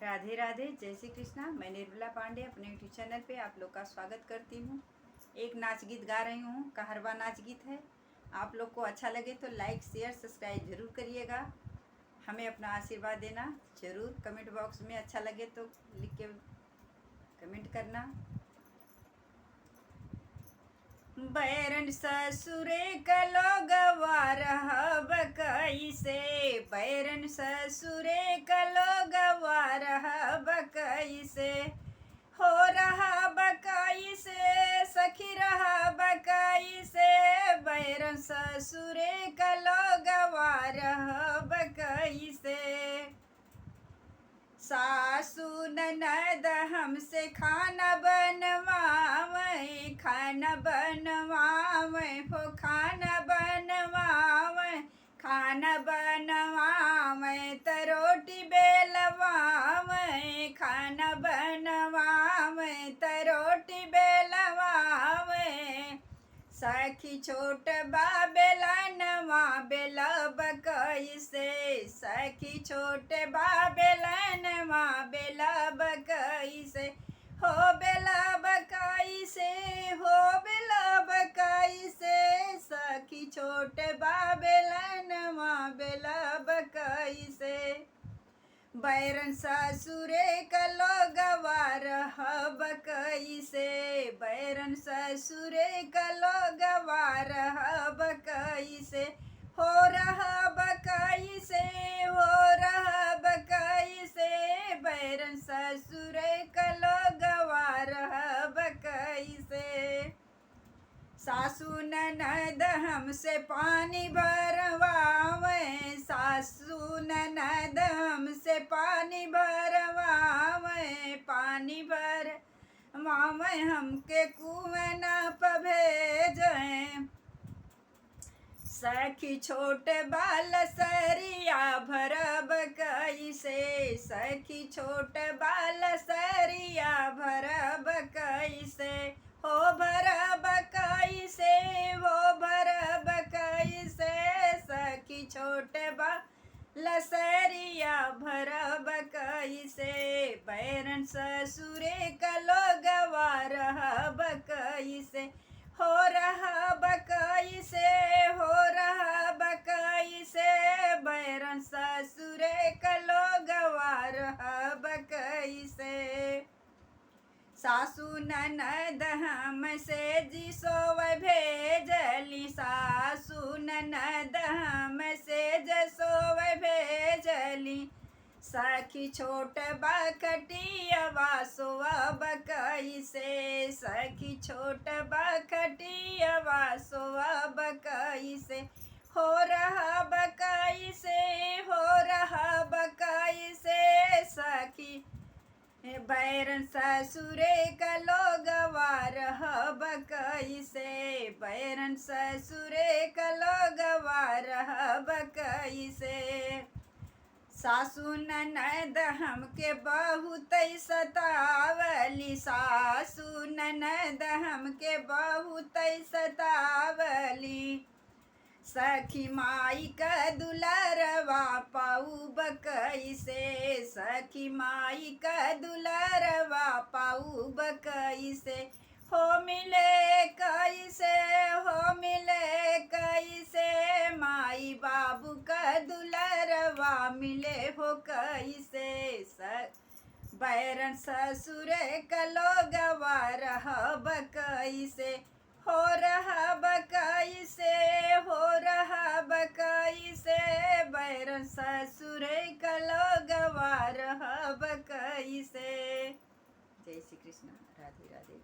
राधे राधे, जय श्री कृष्णा। मैं निर्मला पांडे अपने यूट्यूब चैनल पे आप लोग का स्वागत करती हूँ। एक नाच गीत गा रही हूँ, कहरवा नाच गीत है। आप लोग को अच्छा लगे तो लाइक शेयर सब्सक्राइब जरूर करिएगा। हमें अपना आशीर्वाद देना जरूर। कमेंट बॉक्स में अच्छा लगे तो लिख के कमेंट करना। बैरन ससुरे कलोगवा रहब कैसे, बैरन ससुरे कलोगवा रहब कैसे, हो रहब कैसे सखी रहब कैसे, बैरन ससुरे कलोगवा रहब कैसे। सासू ननद हमसे खाना बनवावे, खाना बनवावे हो खाना बनवावे, खाना बनवावे त रोटी बेलवावे, खाना बनवावे त रोटी बेलवावे। सखी छोट बा बेलनवा बेलब कैसे, सखी छोट बा बेलनवा बेलब कैसे, हो बेलब कैसे, हो बेलब कैसे, सखी छोट बा बेलनवा बेलब कैसे। बैरन ससुरे कलोगवा रहब कैसे, बैरन ससुरे कलोगवा रहब कैसे, हो रहब कैसे, हो रहब कैसे, बैरन ससुरे कलोगवा रहब कैसे। सासू ननद हमसे पानी भरवावे, सासू ननद हमसे पानी भरवावे, पानी भरवावे हमके कुएं न भेजें। सखी छोट बाल सरिया भरब कैसे, सखी छोट बाल सरिया भरब कैसे, हो भरब कैसे, हो भरब कैसे, सखी छोट बाल सरिया भरब कैसे, बैरन ससुरे कलोगवा रहब कैसे, हो रहब कैसे, हो रहब कैसे, बैरन ससुरे कलोगवा रहब कैसे। सासू ननद हमसे जी सोव भेजली, सासू ननद हमसे जसोव भेजली, सखी छोट बखटियवा सोवब कैसे, सखी छोट बखटियवा सोवब कैसे, हो रहब कैसे, हो रहब कैसे, सखी बैरन ससुरे कलोगवा रहब कैसे, बैरन ससुरे कलोगवा रहब कैसे। सासू ननद हमके बहुत सतावली, सासू ननद हमके बहुत सतावली, सखी माई का दुलारवा पाऊब कैसे, सखी माई का दुलारवा पाऊब कैसे, हो मिले कैसे, हो मिले कैसे, माई बाबू का दुलारवा मिले हो कैसे। बैरन ससुरे कलोगवा रहब कैसे, हो रहब कैसे, हो रहब कैसे, बैरन ससुरे कलोगवा रहब कैसे। जय श्री कृष्ण, राधे राधे।